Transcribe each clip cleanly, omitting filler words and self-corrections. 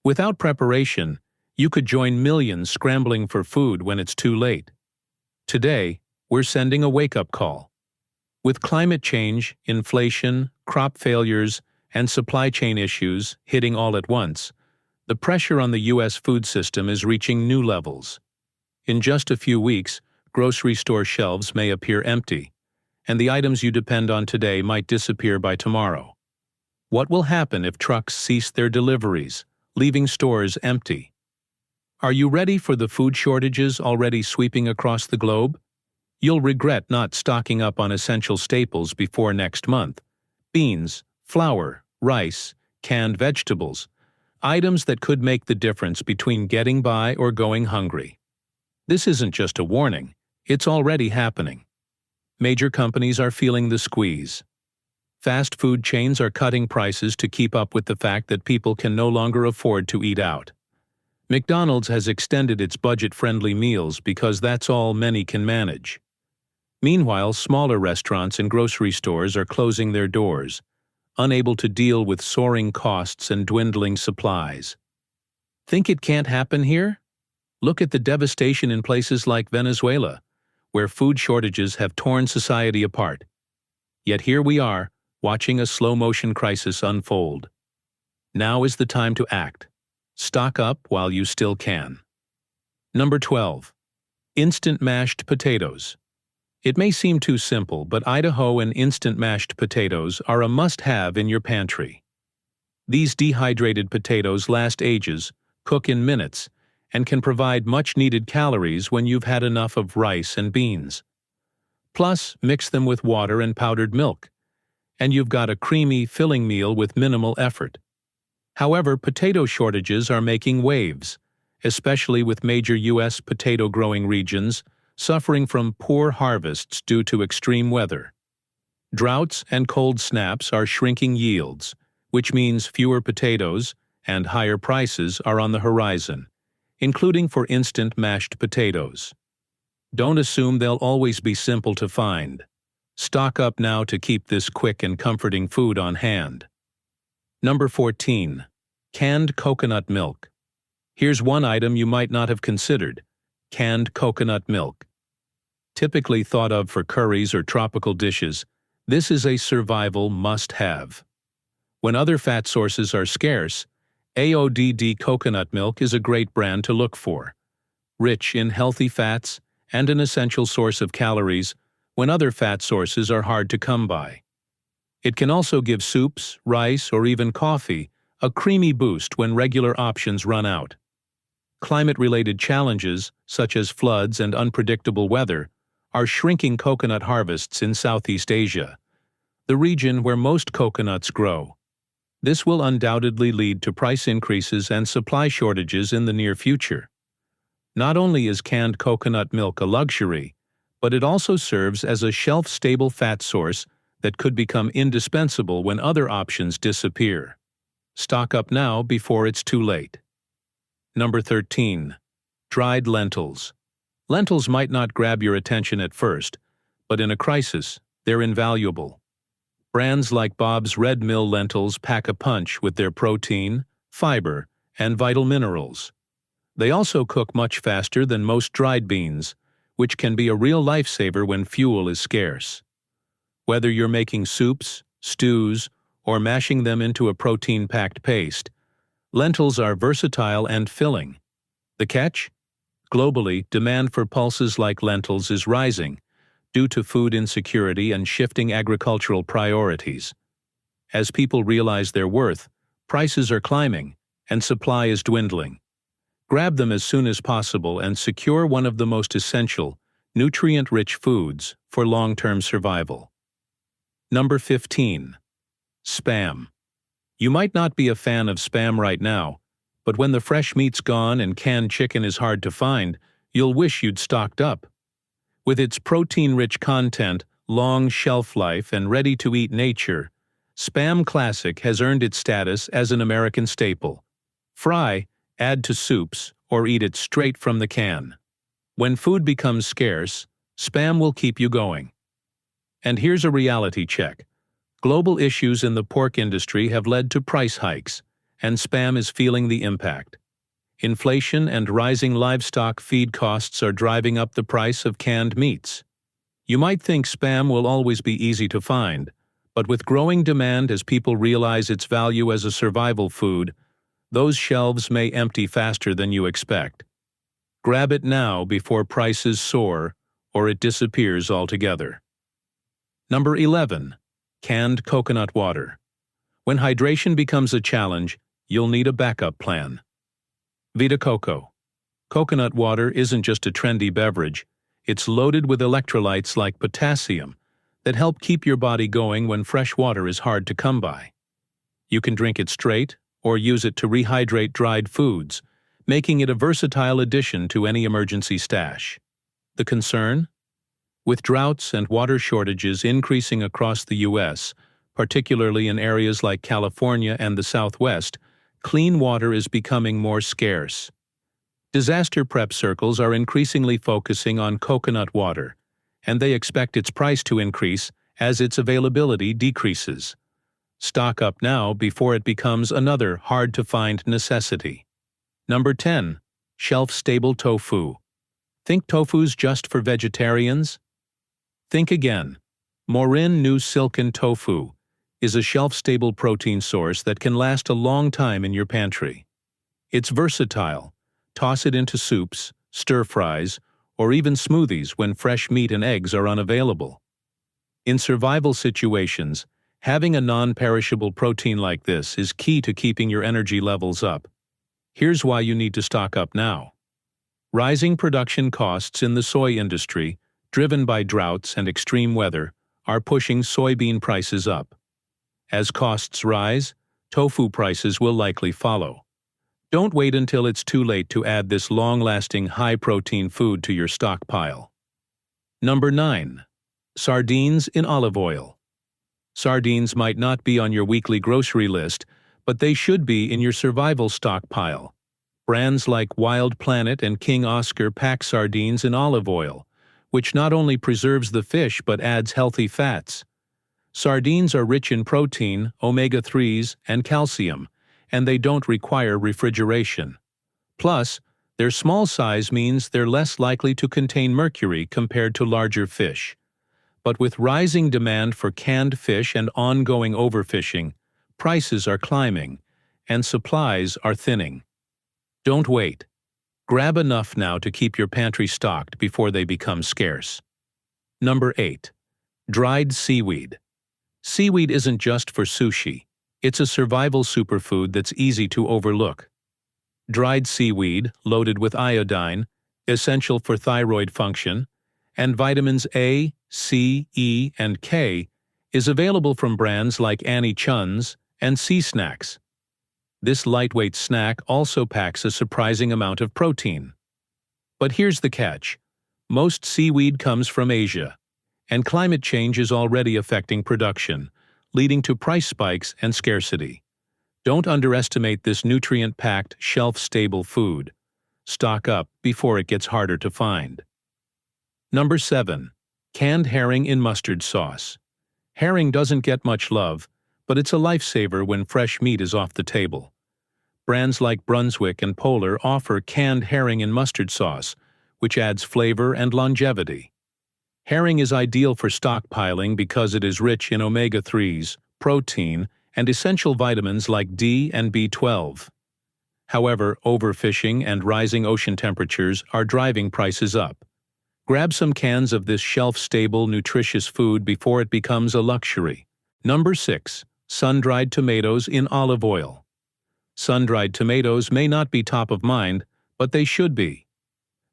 Without preparation, you could join millions scrambling for food when it's too late. Today, we're sending a wake-up call. With climate change, inflation, crop failures, and supply chain issues hitting all at once, the pressure on the U.S. food system is reaching new levels. In just a few weeks, grocery store shelves may appear empty, and the items you depend on today might disappear by tomorrow. What will happen if trucks cease their deliveries, leaving stores empty? Are you ready for the food shortages already sweeping across the globe? You'll regret not stocking up on essential staples before next month. Beans, flour, rice, canned vegetables, items that could make the difference between getting by or going hungry. This isn't just a warning, it's already happening. Major companies are feeling the squeeze. Fast food chains are cutting prices to keep up with the fact that people can no longer afford to eat out. McDonald's has extended its budget-friendly meals because that's all many can manage. Meanwhile, smaller restaurants and grocery stores are closing their doors, unable to deal with soaring costs and dwindling supplies. Think it can't happen here? Look at the devastation in places like Venezuela, where food shortages have torn society apart. Yet here we are, watching a slow-motion crisis unfold. Now is the time to act. Stock up while you still can. Number 12. Instant mashed potatoes. It may seem too simple, but Idaho and instant mashed potatoes are a must-have in your pantry. These dehydrated potatoes last ages, cook in minutes, and can provide much-needed calories when you've had enough of rice and beans. Plus, mix them with water and powdered milk, and you've got a creamy, filling meal with minimal effort. However, potato shortages are making waves, especially with major U.S. potato-growing regions suffering from poor harvests due to extreme weather. Droughts and cold snaps are shrinking yields, which means fewer potatoes and higher prices are on the horizon, including for instant mashed potatoes. Don't assume they'll always be simple to find. Stock up now to keep this quick and comforting food on hand. Number 14. Canned coconut milk. Here's one item you might not have considered: canned coconut milk. Typically thought of for curries or tropical dishes, this is a survival must-have. When other fat sources are scarce, AODD coconut milk is a great brand to look for. Rich in healthy fats and an essential source of calories when other fat sources are hard to come by. It can also give soups, rice, or even coffee a creamy boost when regular options run out. Climate-related challenges, such as floods and unpredictable weather, are shrinking coconut harvests in Southeast Asia, the region where most coconuts grow. This will undoubtedly lead to price increases and supply shortages in the near future. Not only is canned coconut milk a luxury, but it also serves as a shelf-stable fat source that could become indispensable when other options disappear. Stock up now before it's too late. Number 13. Dried lentils. Lentils might not grab your attention at first, but in a crisis, they're invaluable. Brands like Bob's Red Mill lentils pack a punch with their protein, fiber, and vital minerals. They also cook much faster than most dried beans, which can be a real lifesaver when fuel is scarce. Whether you're making soups, stews, or mashing them into a protein-packed paste, lentils are versatile and filling. The catch? Globally, demand for pulses like lentils is rising due to food insecurity and shifting agricultural priorities. As people realize their worth, prices are climbing and supply is dwindling. Grab them as soon as possible and secure one of the most essential, nutrient-rich foods for long-term survival. Number 15. Spam. You might not be a fan of spam right now, but when the fresh meat's gone and canned chicken is hard to find, you'll wish you'd stocked up. With its protein-rich content, long shelf life, and ready-to-eat nature, Spam Classic has earned its status as an American staple. Fry, add to soups, or eat it straight from the can. When food becomes scarce, Spam will keep you going. And here's a reality check. Global issues in the pork industry have led to price hikes, and Spam is feeling the impact. Inflation and rising livestock feed costs are driving up the price of canned meats. You might think Spam will always be easy to find, but with growing demand as people realize its value as a survival food, those shelves may empty faster than you expect. Grab it now before prices soar or it disappears altogether. Number 11. Canned coconut water. When hydration becomes a challenge, you'll need a backup plan. Vita Coco. Coconut water isn't just a trendy beverage, it's loaded with electrolytes like potassium that help keep your body going when fresh water is hard to come by. You can drink it straight or use it to rehydrate dried foods, making it a versatile addition to any emergency stash. The concern? With droughts and water shortages increasing across the U.S., particularly in areas like California and the Southwest, clean water is becoming more scarce. Disaster prep circles are increasingly focusing on coconut water, and they expect its price to increase as its availability decreases. Stock up now before it becomes another hard-to-find necessity. Number 10. Shelf-stable tofu. Think tofu's just for vegetarians? Think again. Morin Nu Silken Tofu is a shelf-stable protein source that can last a long time in your pantry. It's versatile. Toss it into soups, stir-fries, or even smoothies when fresh meat and eggs are unavailable. In survival situations, having a non-perishable protein like this is key to keeping your energy levels up. Here's why you need to stock up now. Rising production costs in the soy industry, driven by droughts and extreme weather, are pushing soybean prices up. As costs rise, tofu prices will likely follow. Don't wait until it's too late to add this long-lasting, high-protein food to your stockpile. Number 9. Sardines in olive oil. Sardines might not be on your weekly grocery list, but they should be in your survival stockpile. Brands like Wild Planet and King Oscar pack sardines in olive oil, which not only preserves the fish but adds healthy fats. Sardines are rich in protein, omega-3s, and calcium, and they don't require refrigeration. Plus, their small size means they're less likely to contain mercury compared to larger fish. But with rising demand for canned fish and ongoing overfishing, prices are climbing, and supplies are thinning. Don't wait. Grab enough now to keep your pantry stocked before they become scarce. Number 8. Dried seaweed. Seaweed isn't just for sushi. It's a survival superfood that's easy to overlook. Dried seaweed, loaded with iodine, essential for thyroid function, and vitamins A, C, E, and K, is available from brands like Annie Chun's and Sea Snacks. This lightweight snack also packs a surprising amount of protein. But here's the catch. Most seaweed comes from Asia, and climate change is already affecting production, leading to price spikes and scarcity. Don't underestimate this nutrient-packed, shelf-stable food. Stock up before it gets harder to find. Number 7. Canned herring in mustard sauce. Herring doesn't get much love, but it's a lifesaver when fresh meat is off the table. Brands like Brunswick and Polar offer canned herring in mustard sauce, which adds flavor and longevity. Herring is ideal for stockpiling because it is rich in omega-3s, protein, and essential vitamins like D and B12. However, overfishing and rising ocean temperatures are driving prices up. Grab some cans of this shelf-stable, nutritious food before it becomes a luxury. Number 6. Sun-dried tomatoes in olive oil. Sun-dried tomatoes may not be top of mind, but they should be.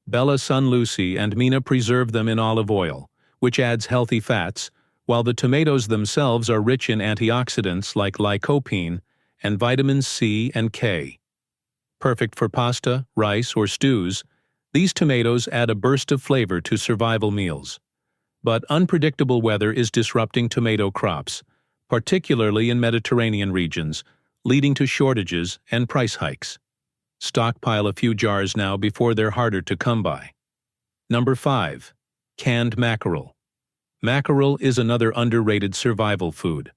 Bella Sunlucy and Mina preserve them in olive oil, which adds healthy fats, while the tomatoes themselves are rich in antioxidants like lycopene and vitamins C and K. Perfect for pasta, rice, or stews, these tomatoes add a burst of flavor to survival meals. But unpredictable weather is disrupting tomato crops, particularly in Mediterranean regions, leading to shortages and price hikes. Stockpile a few jars now before they're harder to come by. Number 5. Canned mackerel. Mackerel is another underrated survival food.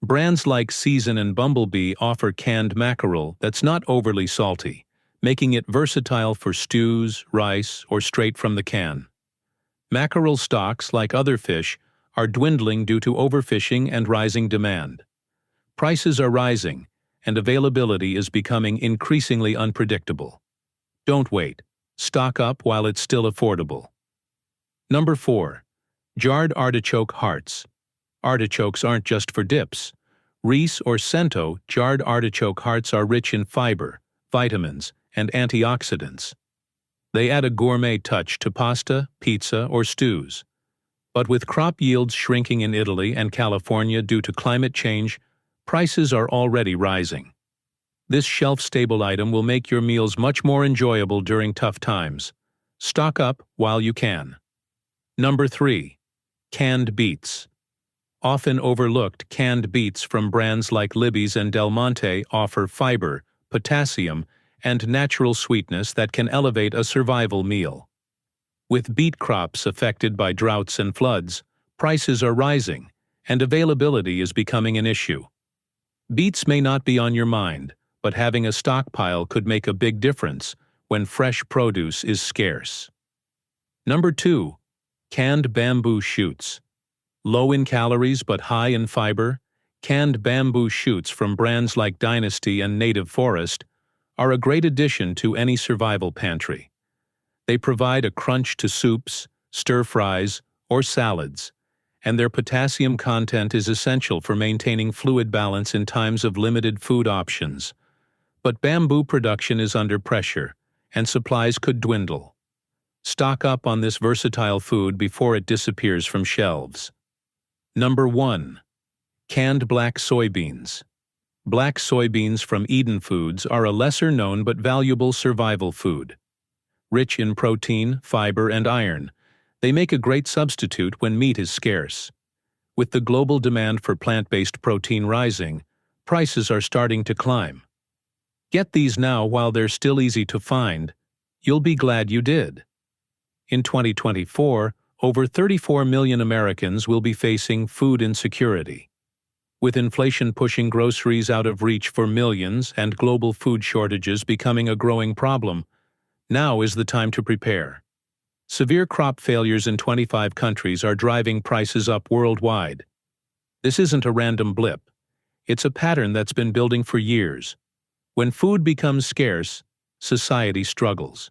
Brands like Season and Bumblebee offer canned mackerel that's not overly salty, making it versatile for stews, rice, or straight from the can. Mackerel stocks, like other fish, are dwindling due to overfishing and rising demand. Prices are rising, and availability is becoming increasingly unpredictable. Don't wait. Stock up while it's still affordable. Number 4. Jarred artichoke hearts. Artichokes aren't just for dips. Reese or Cento jarred artichoke hearts are rich in fiber, vitamins, and antioxidants. They add a gourmet touch to pasta, pizza, or stews. But with crop yields shrinking in Italy and California due to climate change, prices are already rising. This shelf-stable item will make your meals much more enjoyable during tough times. Stock up while you can. Number 3. Canned beets. Often overlooked, canned beets from brands like Libby's and Del Monte offer fiber, potassium, and natural sweetness that can elevate a survival meal. With beet crops affected by droughts and floods, prices are rising, and availability is becoming an issue. Beets may not be on your mind, but having a stockpile could make a big difference when fresh produce is scarce. Number 2. Canned bamboo shoots. Low in calories but high in fiber, canned bamboo shoots from brands like Dynasty and Native Forest are a great addition to any survival pantry. They provide a crunch to soups, stir-fries, or salads, and their potassium content is essential for maintaining fluid balance in times of limited food options. But bamboo production is under pressure, and supplies could dwindle. Stock up on this versatile food before it disappears from shelves. Number 1. Canned black soybeans. Black soybeans from Eden Foods are a lesser-known but valuable survival food. Rich in protein, fiber, and iron, they make a great substitute when meat is scarce. With the global demand for plant-based protein rising, prices are starting to climb. Get these now while they're still easy to find. You'll be glad you did. In 2024, over 34 million Americans will be facing food insecurity. With inflation pushing groceries out of reach for millions and global food shortages becoming a growing problem, now is the time to prepare. Severe crop failures in 25 countries are driving prices up worldwide. This isn't a random blip. It's a pattern that's been building for years. When food becomes scarce, society struggles.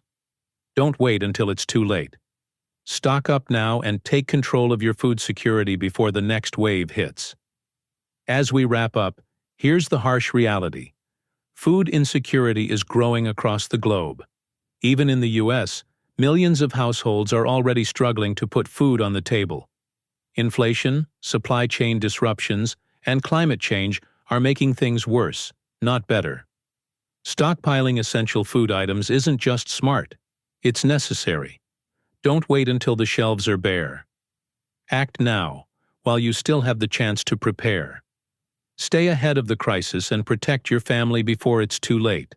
Don't wait until it's too late. Stock up now and take control of your food security before the next wave hits. As we wrap up, here's the harsh reality. Food insecurity is growing across the globe. Even in the U.S., millions of households are already struggling to put food on the table. Inflation, supply chain disruptions, and climate change are making things worse, not better. Stockpiling essential food items isn't just smart, it's necessary. Don't wait until the shelves are bare. Act now, while you still have the chance to prepare. Stay ahead of the crisis and protect your family before it's too late.